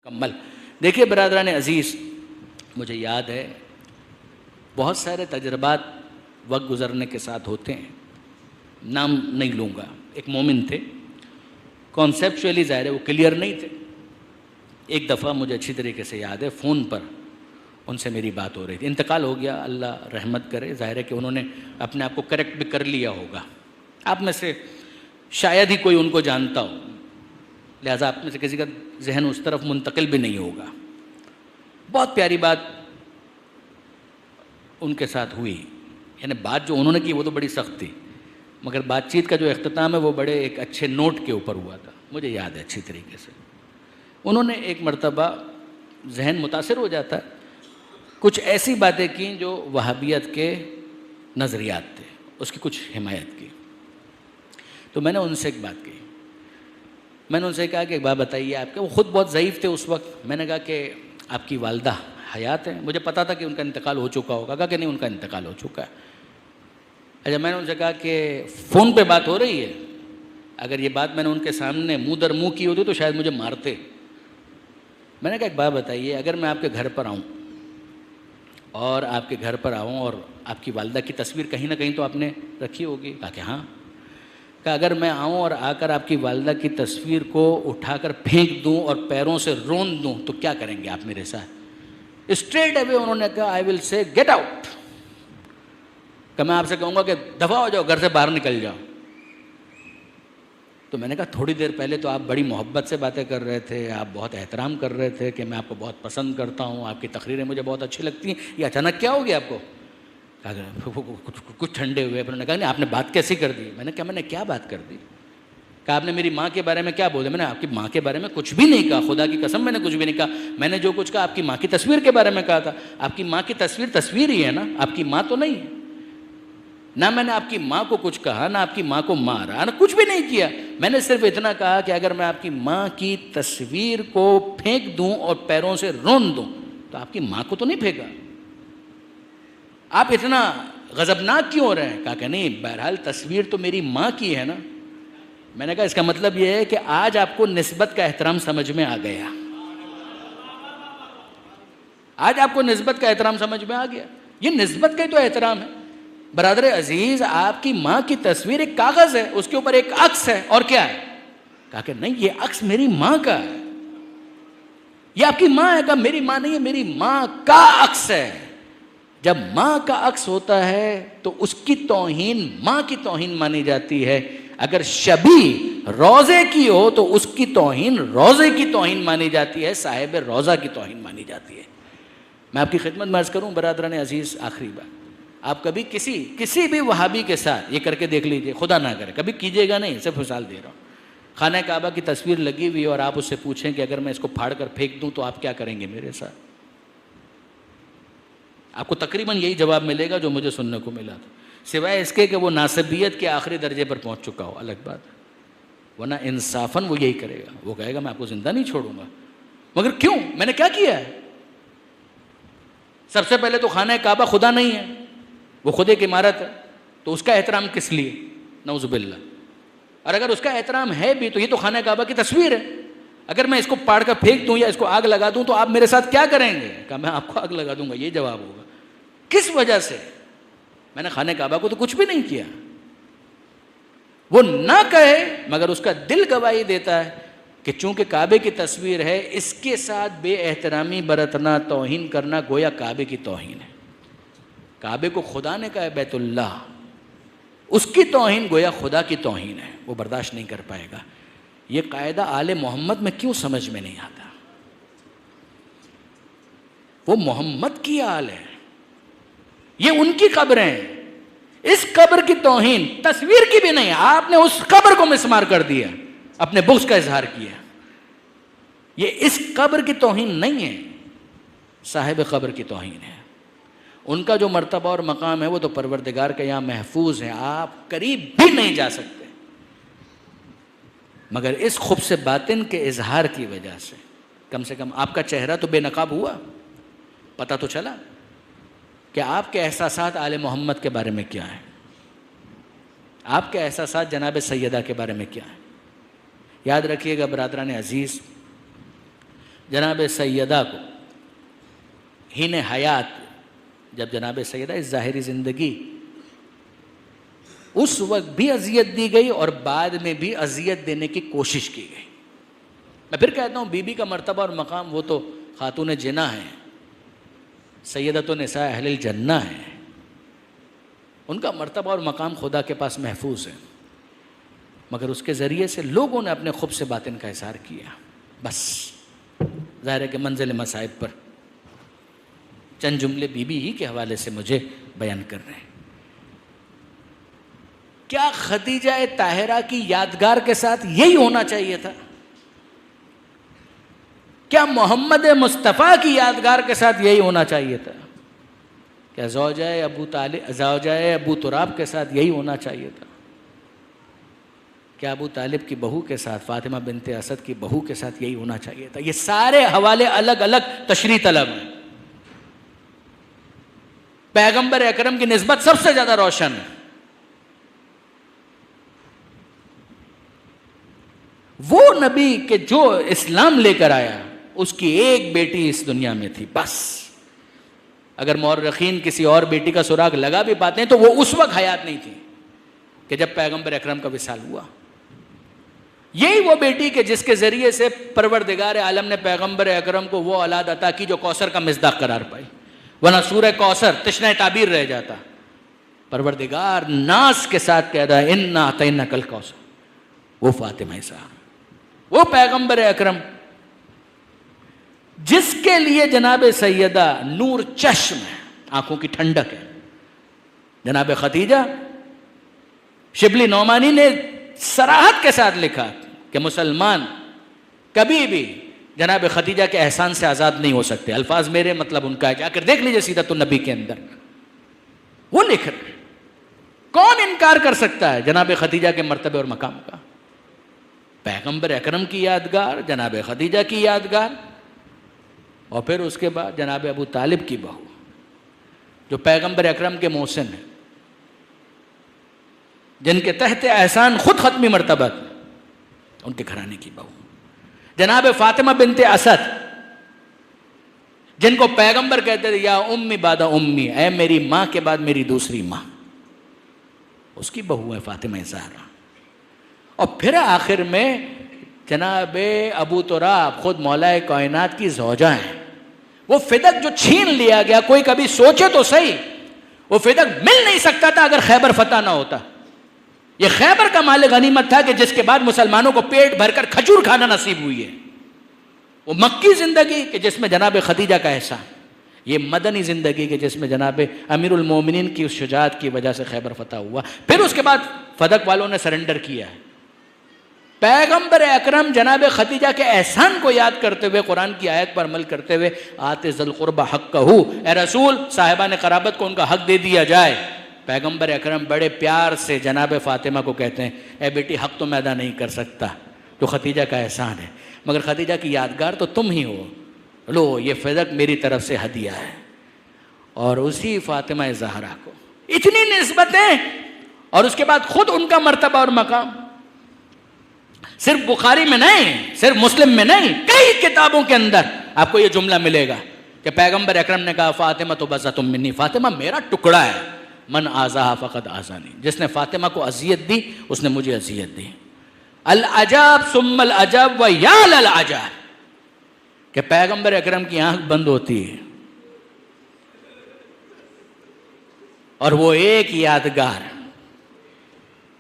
कम्बल। देखिए बरादरान अज़ीज़, मुझे याद है बहुत सारे तजर्बात वक्त गुज़रने के साथ होते हैं, नाम नहीं लूँगा। एक मोमिन थे, कॉन्सेप्चुअली ज़ाहिर है वो क्लियर नहीं थे। एक दफ़ा मुझे अच्छी तरीके से याद है, फ़ोन पर उनसे मेरी बात हो रही थी। इंतकाल हो गया, अल्लाह रहमत करे। ज़ाहिर है कि उन्होंने अपने आप को करेक्ट भी कर लिया होगा। आप में से शायद ही कोई उनको जानता हो, लिहाजा आप में से किसी का जहन उस तरफ मुंतकिल भी नहीं होगा। बहुत प्यारी बात उनके साथ हुई, यानी बात जो उन्होंने की वो तो बड़ी सख्त थी, मगर बातचीत का जो अख्तिताम है वो बड़े एक अच्छे नोट के ऊपर हुआ था। मुझे याद है अच्छी तरीके से। उन्होंने एक मर्तबा, जहन मुतासिर हो जाता है, कुछ ऐसी बातें की जो वहाबियत के नज़रियात थे, उसकी कुछ हिमायत की। तो मैंने उनसे एक बात की, मैंने उनसे कहा कि एक बात बताइए आपके, वो ख़ुद बहुत ज़ईफ़ थे उस वक्त। मैंने कहा कि आपकी वालदा हयात है। मुझे पता था कि उनका इंतकाल हो चुका होगा। कहा कि नहीं, उनका इंतकाल हो चुका है। अच्छा, मैंने उनसे कहा कि फ़ोन पे बात हो रही है, अगर ये बात मैंने उनके सामने मुँह दर मुँह की होती तो शायद मुझे मारते। मैंने कहा एक बात बताइए, अगर मैं आपके घर पर आऊँ और आपके घर पर आऊँ और आपकी वालदा की तस्वीर कहीं ना कहीं तो आपने रखी होगी। कहा कि हाँ। कहा अगर मैं आऊँ और आकर आपकी वालदा की तस्वीर को उठाकर फेंक दूँ और पैरों से रोन दूँ तो क्या करेंगे आप मेरे साथ? स्ट्रेट अवे उन्होंने कहा I will say get out. कि मैं आपसे कहूँगा कि दफ़ा हो जाओ, घर से बाहर निकल जाओ। तो मैंने कहा थोड़ी देर पहले तो आप बड़ी मोहब्बत से बातें कर रहे थे, आप बहुत एहतराम कर रहे थे कि मैं आपको बहुत पसंद करता हूँ, आपकी तकरीरें मुझे बहुत अच्छी लगती हैं, ये अचानक क्या हो गया आपको? कुछ ठंडे हुए। उन्होंने कहा नहीं, आपने बात कैसी कर दी? मैंने कहा मैंने क्या बात कर दी? कहा आपने मेरी माँ के बारे में क्या बोले? मैंने आपकी माँ के बारे में कुछ भी नहीं कहा, खुदा की कसम मैंने कुछ भी नहीं कहा। मैंने जो कुछ कहा आपकी माँ की तस्वीर के बारे में कहा था। आपकी माँ की तस्वीर तस्वीर ही है ना, आपकी माँ तो नहीं है ना। मैंने आपकी माँ को कुछ कहा ना, आपकी माँ को मारा ना, कुछ भी नहीं किया। मैंने सिर्फ इतना कहा कि अगर मैं आपकी माँ की तस्वीर को फेंक दूं और पैरों से रोन दूं तो आपकी माँ को तो नहीं फेंका। आप इतना गजबनाक क्यों हो रहे हैं? कहा कि नहीं, बहरहाल तस्वीर तो मेरी माँ की है ना। मैंने कहा इसका मतलब यह है कि आज आपको निस्बत का एहतराम समझ में आ गया। आज आपको निस्बत का एहतराम समझ में आ गया। ये निस्बत का ही तो एहतराम है। बरादर अजीज, आपकी माँ की तस्वीर एक कागज है, उसके ऊपर एक अक्स है, और क्या है? कहा कि नहीं, ये अक्स मेरी माँ का है। ये आपकी माँ है? कहा मेरी माँ नहीं है, मेरी माँ का अक्स है। जब माँ का अक्स होता है तो उसकी तौहीन माँ की तौहीन मानी जाती है। अगर शबी रोज़े की हो तो उसकी तौहीन रोज़े की तौहीन मानी जाती है, साहिब रोज़ा की तौहीन मानी जाती है। मैं आपकी खिदमत में अर्ज़ करूँ बरादरान अजीज़, आखिरी बात, आप कभी किसी भी वहाबी के साथ ये करके देख लीजिए, खुदा ना करे कभी कीजिएगा नहीं, सिर्फ मिसाल दे रहा हूँ। खाना काबा की तस्वीर लगी हुई है और आप उससे पूछें कि अगर मैं इसको फाड़ कर फेंक दूँ तो आप क्या करेंगे मेरे साथ? आपको तकरीबन यही जवाब मिलेगा जो मुझे सुनने को मिला था, सिवाय इसके कि वो नासबियत के आखिरी दर्जे पर पहुँच चुका हो, अलग बात। वरना इंसाफन वो यही करेगा, वो कहेगा मैं आपको ज़िंदा नहीं छोड़ूंगा। मगर क्यों? मैंने क्या किया है? सबसे पहले तो खाना काबा खुदा नहीं है, वो खुद एक इमारत है, तो उसका एहतराम किस लिए? नऊज़ुबिल्लाह। और अगर उसका एहतराम है भी तो ये तो खाना काबा की तस्वीर है। अगर मैं इसको पाड़ कर फेंक दूं या इसको आग लगा दूं तो आप मेरे साथ क्या करेंगे? कहा मैं आपको आग लगा दूंगा, ये जवाब होगा। किस वजह से? मैंने खाने काबा को तो कुछ भी नहीं किया। वो ना कहे मगर उसका दिल गवाही देता है कि चूंकि काबे की तस्वीर है, इसके साथ बेएहतरामी बरतना, तौहीन करना गोया काबे की तौहीन है। काबे को खुदा ने कहा है बैतुल्लाह, उसकी तौहीन गोया खुदा की तौहीन है, वो बर्दाश्त नहीं कर पाएगा। ये कायदा आले मोहम्मद में क्यों समझ में नहीं आता? वो मोहम्मद की आल है, ये उनकी कब्र है। इस कब्र की तौहीन तस्वीर की भी नहीं, आपने उस कब्र को मिसमार कर दिया, अपने बुग़्ज़ का इजहार किया। ये इस कब्र की तौहीन नहीं है, साहिब कब्र की तौहीन है। उनका जो मर्तबा और मकाम है वो तो परवरदिगार के यहाँ महफूज है, आप करीब भी नहीं जा सकते। मगर इस खुब्स बातिन के इजहार की वजह से कम आपका चेहरा तो बेनकाब हुआ, पता तो चला कि आपके एहसासात आले मोहम्मद के बारे में क्या है, आपके एहसासात जनाब सैयदा के बारे में क्या है। याद रखिएगा बरादरान अजीज़, जनाब सैयदा को हीन हयात, जब जनाब सैयदा इस ज़ाहिरी ज़िंदगी, उस वक्त भी अजियत दी गई और बाद में भी अजियत देने की कोशिश की गई। मैं फिर कहता हूँ, बीबी का मर्तबा और मकाम वो तो खातून जिना है, सैयदतु निसा अहलिल जन्ना है, उनका मर्तबा और मकाम खुदा के पास महफूज है। मगर उसके ज़रिए से लोगों ने अपने खुब से बातिन का इज़हार किया। बस ज़ाहिर है कि मंजिल मसाइब पर चंद जुमले बीबी ही के हवाले से मुझे बयान कर रहे हैं। क्या खदीजा ताहिरा की यादगार के साथ यही होना चाहिए था? क्या मोहम्मद मुस्तफ़ा की यादगार के साथ यही होना चाहिए था? क्या ज़ौजाए अबू तुराब के साथ यही होना चाहिए था? क्या अबू तालिब की बहू के साथ, फातिमा बिनते असद की बहू के साथ यही होना चाहिए था? ये सारे हवाले अलग अलग तशरीह तलब हैं। पैगंबर अकरम की निस्बत सबसे ज़्यादा रोशन है। वो नबी के जो इस्लाम लेकर आया, उसकी एक बेटी इस दुनिया में थी बस। अगर मौरखीन किसी और बेटी का सुराग लगा भी पाते हैं तो वो उस वक्त हयात नहीं थी कि जब पैगंबर अकरम का विसाल हुआ। यही वो बेटी के जिसके ज़रिए से परवरदिगार आलम ने पैगंबर अकरम को वो औलाद अता की जो कौसर का मिज़दाक़ करार पाई, वरना सूरह कौसर तशना ताबीर रह जाता। परवरदिगार नास के साथ कहता है, इन्ना अतैना कल कौसर, वो फातिमा साहब, वो पैगंबर अकरम जिसके लिए जनाब सैयदा नूर चश्म है, आंखों की ठंडक है। जनाब खदीजा, शिबली नौमानी ने सराहत के साथ लिखा कि मुसलमान कभी भी जनाब खदीजा के एहसान से आज़ाद नहीं हो सकते। अल्फाज मेरे, मतलब उनका है, जाकर देख लीजिए सीरतुन नबी के अंदर वो लिख रहे। कौन इनकार कर सकता है जनाब खदीजा के मर्तबे और मकाम का? पैगंबर अकरम की यादगार, जनाब खदीजा की यादगार, और फिर उसके बाद जनाब अबू तालिब की बहू जो पैगंबर अकरम के मोहसिन है, जिनके तहत एहसान खुद ख़त्मी मर्तबा, उनके घराने की बहू जनाब फातिमा बिनते असद, जिनको पैगंबर कहते थे या उम्मी बादा उम्मी, ऐ मेरी माँ के बाद मेरी दूसरी माँ, उसकी बहू है फातिमा ज़हरा। और फिर आखिर में जनाब अबू तुराब खुद मौलाए कायनात की ज़ौजा हैं। वो फिदक जो छीन लिया गया, कोई कभी सोचे तो सही, वो फिदक मिल नहीं सकता था अगर खैबर फतह ना होता। ये खैबर का माल गनीमत था कि जिसके बाद मुसलमानों को पेट भरकर खजूर खाना नसीब हुई है। वो मक्की ज़िंदगी कि जिसमें जनाब खदीजा का एहसान, ये मदनी ज़िंदगी के जिसमें जनाब अमीरुल मोमिनीन की उस शुजाअत की वजह से खैबर फतह हुआ। फिर उसके बाद फदक वालों ने सरेंडर किया है। पैगंबर अकरम जनाब खदीजा के एहसान को याद करते हुए, कुरान की आयत पर अमल करते हुए, आते ज़ल क़ुरबा हक़्क़हू, ए रसूल साहिबान क़राबत को उनका हक दे दिया जाए। पैगंबर अकरम बड़े प्यार से जनाब फ़ातिमा को कहते हैं, ए बेटी हक तो मैं अदा नहीं कर सकता, तो खदीजा का एहसान है, मगर खदीजा की यादगार तो तुम ही हो, लो ये फ़दक मेरी तरफ से हदिया है। और उसी फ़ातिमा ज़हरा को इतनी निस्बतें, और उसके बाद खुद उनका मर्तबा और मकाम सिर्फ बुखारी में नहीं, सिर्फ मुस्लिम में नहीं, कई किताबों के अंदर आपको ये जुमला मिलेगा कि पैगंबर अकरम ने कहा, फातिमा तो बज़अतुम मिन्नी, फातिमा मेरा टुकड़ा है, मन आज़ाहा फ़क़द आज़ानी, जिसने फातिमा को अजियत दी उसने मुझे अजियत दी। अल अजाब सुम्मल अजाब व या लल अजाब, कि पैगंबर अकरम की आंख बंद होती है और वो एक यादगार,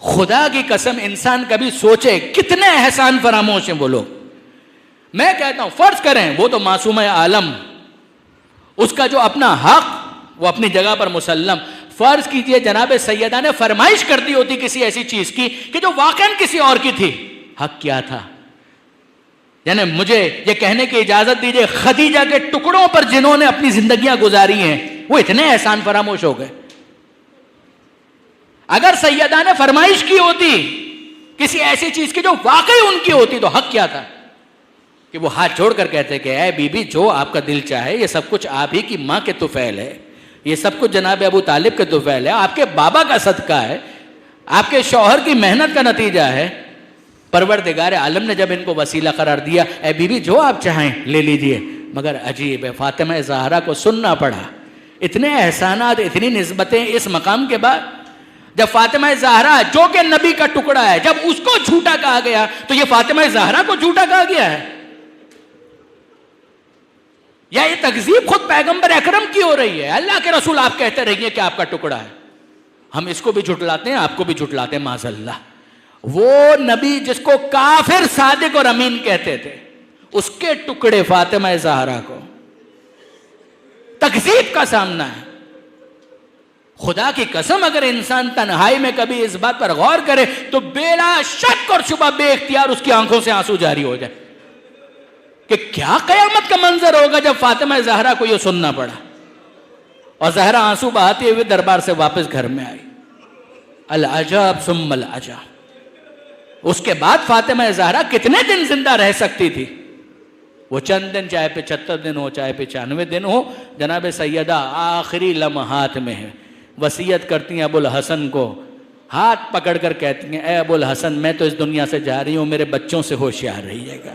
खुदा की कसम इंसान कभी सोचे कितने एहसान फरामोश हैं वो लोग। मैं कहता हूं फर्ज करें वो तो मासूम आलम, उसका जो अपना हक वो अपनी जगह पर मुसल्लम। फर्ज कीजिए जनाब सैयदा ने फरमाइश कर दी होती किसी ऐसी चीज की कि जो वाकई किसी और की थी, हक क्या था? यानी मुझे ये कहने की इजाजत दीजिए, खदीजा के टुकड़ों पर जिन्होंने अपनी जिंदगियां गुजारी हैं वो इतने एहसान फरामोश हो गए। अगर सैयदा ने फरमाइश की होती किसी ऐसी चीज की जो वाकई उनकी होती, तो हक क्या था कि वो हाथ जोड़कर कहते कि ऐ बीबी जो आपका दिल चाहे, ये सब कुछ आप ही की माँ के तुफैल है, ये सब कुछ जनाब अबू तालिब के तुफैल है, आपके बाबा का सदका है, आपके शौहर की मेहनत का नतीजा है, परवरदिगार आलम ने जब इनको वसीला करार दिया, ए बीबी जो आप चाहें ले लीजिए, मगर अजीब है, फातिमा ज़हरा को सुनना पड़ा। इतने एहसानात, इतनी निस्बतें इस मकाम के बाद। जब फातिमा ज़हरा जो कि नबी का टुकड़ा है, जब उसको झूठा कहा गया तो ये फातिमा ज़हरा को झूठा कहा गया है? या ये तकजीब खुद पैगंबर अकरम की हो रही है? अल्लाह के रसूल आप कहते रहिए कि आपका टुकड़ा है, हम इसको भी झुटलाते हैं, आपको भी झुटलाते हैं, माज़अल्लाह। वो नबी जिसको काफिर, सादिक और अमीन कहते थे, उसके टुकड़े फातिमा ज़हरा को तकजीब का सामना है। खुदा की कसम, अगर इंसान तन्हाई में कभी इस बात पर गौर करे तो बेला शक और शुबा बेख्तियार उसकी आंखों से आंसू जारी हो जाए कि क्या कयामत का मंजर होगा जब फातिमा ज़हरा को यह सुनना पड़ा। और ज़हरा आंसू बहाते हुए दरबार से वापस घर में आई। अल अजब सुम्मल अजब। उसके बाद फातिमा ज़हरा कितने दिन जिंदा रह सकती थी? वो चंद दिन, चाहे 75 दिन हो, चाहे 95 दिन हो, जनाब सैयदा आखिरी लम्हात में है। वसीयत करती हैं अबुल हसन को, हाथ पकड़कर कहती हैं, ए अबुल हसन, मैं तो इस दुनिया से जा रही हूं, मेरे बच्चों से होशियार रहिएगा,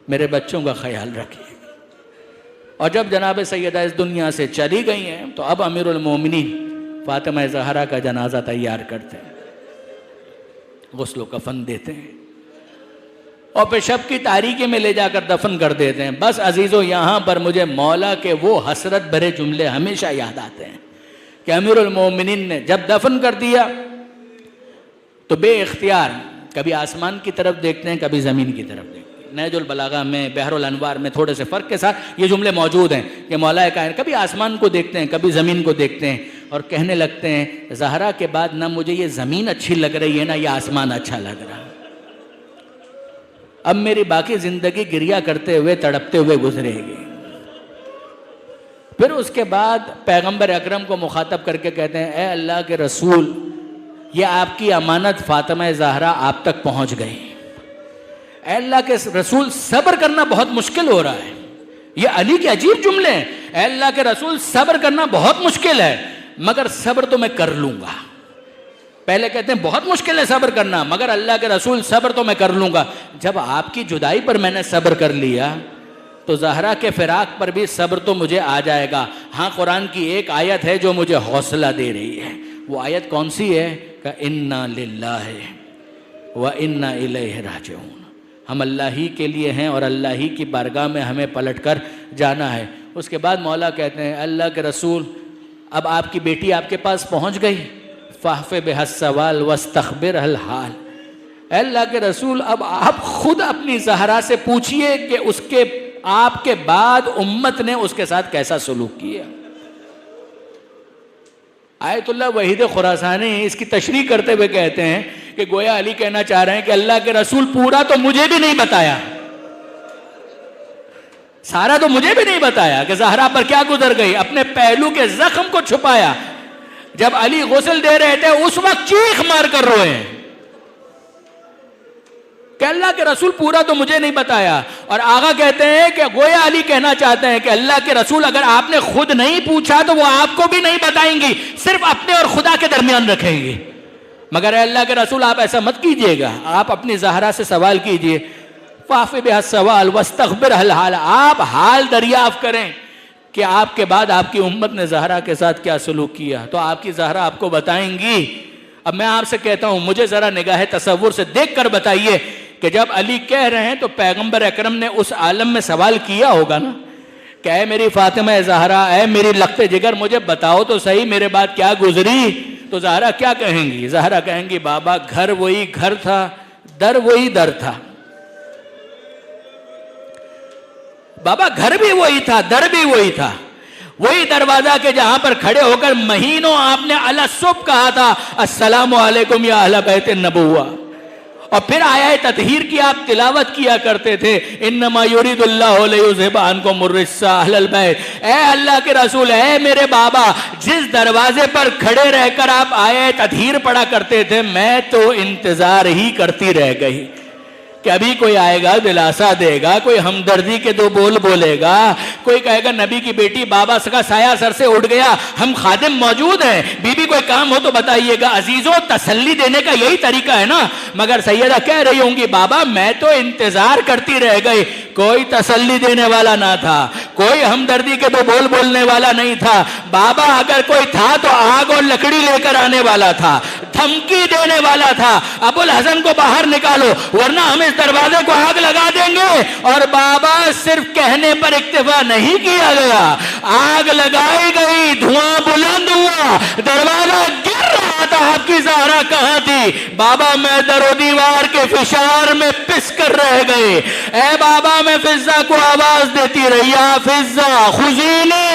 मेरे बच्चों का ख्याल रखिएगा। और जब जनाब सैयदा इस दुनिया से चली गई हैं तो अब अमीरुल मोमिनीन फातिमा ज़हरा का जनाजा तैयार करते हैं, गुस्ल कफन देते हैं और फिर शब की तारीकी में ले जाकर दफन कर देते हैं। बस अजीज़ों, यहाँ पर मुझे मौला के वो हसरत भरे जुमले हमेशा याद आते हैं कि अमीरुल मोमिनीन ने जब दफन कर दिया तो बे इख्तियार कभी आसमान की तरफ देखते हैं, कभी ज़मीन की तरफ देखते हैं। नहजुल बलागा में, बहरुल अनवार में थोड़े से फ़र्क के साथ ये जुमले मौजूद हैं कि मौला कायनात कभी आसमान को देखते हैं, कभी ज़मीन को देखते हैं और कहने लगते हैं, ज़हरा के बाद ना मुझे ये ज़मीन अच्छी लग रही है, ना ये आसमान अच्छा लग रहा है। अब मेरी बाकी ज़िंदगी गिरिया करते हुए, तड़पते हुए गुजरेगी। फिर उसके बाद पैगंबर अकरम को मुखातब करके कहते हैं, ए अल्लाह के रसूल, ये आपकी अमानत फातिमा ज़हरा आप तक पहुँच गई। ए अल्लाह के रसूल, सब्र करना बहुत मुश्किल हो रहा है। ये अली के अजीब जुमले हैं। ए अल्लाह के रसूल, सब्र करना बहुत मुश्किल है, मगर सब्र तो मैं कर लूँगा। पहले कहते हैं बहुत मुश्किल है सब्र करना, मगर अल्लाह के रसूल, सब्र तो मैं कर लूँगा। जब आपकी जुदाई पर मैंने सब्र कर लिया तो ज़हरा के फिराक पर भी सब्र तो मुझे आ जाएगा। हाँ, कुरान की एक आयत है जो मुझे हौसला दे रही है। वो आयत कौन सी है? का इन्ना लिल्लाहि व इन्ना इलैहि राजिऊन। हम अल्लाह ही के लिए हैं और अल्लाह ही की बारगाह में हमें पलट कर जाना है। उसके बाद मौला कहते हैं, अल्लाह के रसूल, अब आपकी बेटी आपके पास पहुँच गई, फ़ाफ़े बेहस सवाल वस्तख़बिर हल हाल। अल्लाह के रसूल, अब आप खुद अपनी ज़हरा से पूछिए कि उसके आपके बाद उम्मत ने उसके साथ कैसा सलूक किया। आयतुल्लाह वहीद खुरासानी इसकी तशरीह करते हुए कहते हैं कि गोया अली कहना चाह रहे हैं कि अल्लाह के रसूल, पूरा तो मुझे भी नहीं बताया, सारा तो मुझे भी नहीं बताया कि ज़हरा पर क्या गुजर गई। अपने पहलू के जख्म को छुपाया। जब अली गुस्ल दे रहे थे उस वक्त चीख मार कर रोए कि अल्लाह के रसूल, पूरा तो मुझे नहीं बताया। और आगा कहते हैं कि गोया अली कहना चाहते हैं कि अल्लाह के रसूल, अगर आपने खुद नहीं पूछा तो वो आपको भी नहीं बताएंगी, सिर्फ अपने और खुदा के दरमियान रखेंगी। मगर अल्लाह के रसूल, आप ऐसा मत कीजिएगा, आप अपनी ज़हरा से सवाल कीजिए। फ़ाफ़े बिहस सवाल वस्तख़बिर हल हाल, आप हाल दरियाफ़्त करें कि आपके बाद आपकी उम्मत ने ज़हरा के साथ क्या सलूक किया, तो आपकी ज़हरा आपको बताएंगी। अब मैं आपसे कहता हूँ, मुझे ज़रा निगाह तसव्वुर से देख कर बताइए कि जब अली कह रहे हैं तो पैगंबर अकरम ने उस आलम में सवाल किया होगा ना कि ऐ मेरी फातिमा ज़हरा, ऐ मेरी लख्ते जिगर, मुझे बताओ तो सही मेरे बाद क्या गुजरी। तो ज़हरा क्या कहेंगी? ज़हरा कहेंगी, बाबा घर वही घर था, दर वही दर था। बाबा घर भी वही था, दर भी वही था, वही दरवाजा के जहां पर खड़े होकर महीनों आपने अला सुब कहा था, अस्सलामु अलैकुम या अहले बैत नबुव्वा। और फिर आया ततहीर की आप तिलावत किया करते थे, इन्नमा युरिदुल्लाहु लियुज़हिबा अन्कुम अर्रिज्सा अहलल बैत। ए अल्लाह के रसूल, है मेरे बाबा, जिस दरवाजे पर खड़े रहकर आप आए ततहीर पढ़ा करते थे, मैं तो इंतजार ही करती रह गई कि अभी कोई आएगा दिलासा देगा, कोई हमदर्दी के दो बोल बोलेगा, कोई कहेगा नबी की बेटी बाबा का साया सर से उड़ गया, हम खादिम मौजूद हैं, बीबी कोई काम हो तो बताइएगा। अजीजों, तसल्ली देने का यही तरीका है ना। मगर सैयदा कह रही होंगी बाबा मैं तो इंतजार करती रह गई। कोई तसल्ली देने वाला ना था, कोई हमदर्दी के दो बोल बोलने वाला नहीं था। बाबा अगर कोई था तो आग और लकड़ी लेकर आने वाला था, धमकी देने वाला था, अबुल हसन को बाहर निकालो वरना हम इस दरवाजे को आग लगा देंगे। और बाबा सिर्फ कहने पर इक्तिफा नहीं किया गया, आग लगाई गई, धुआं बुलंद हुआ, दरवाजा गिर रहा था। आपकी ज़हरा कहां थी? बाबा मैं दरो दीवार के फिशार में पिस कर रह गए। ए बाबा मैं फिजा को आवाज देती रही, या फिजा खुशीनी,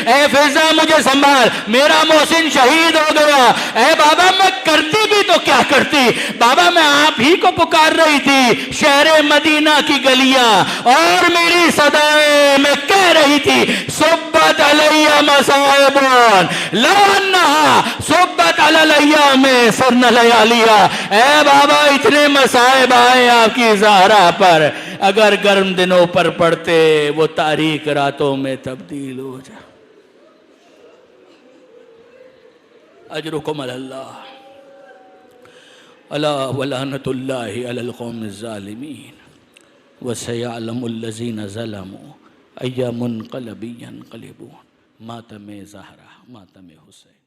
ए फिजा मुझे संभाल, मेरा मोहसिन शहीद हो गया। ए बाबा मैं करती भी तो क्या करती, बाबा मैं आप ही को पुकार रही थी, शहर मदीना की गलियां और मेरी सदाएं मैं कह रही थी सुब्बत अलैया मसाइबुन लन्नहा सुब्बत अलैया में सरन लयालिया। ए बाबा इतने मसाइब आए आपकी ज़हरा पर, अगर गर्म दिनों पर पड़ते वो तारीक रातों में तब्दील हो जा। अजरुकुम अल्लाह अला वलानतुल्लाहि अलल कौमिज़ ज़ालिमीन व सयअलमुल लज़ीना ज़लमू अय्या मुनक़लबिन यनक़लिबून। मातम ज़हरा, मातम हुसैन।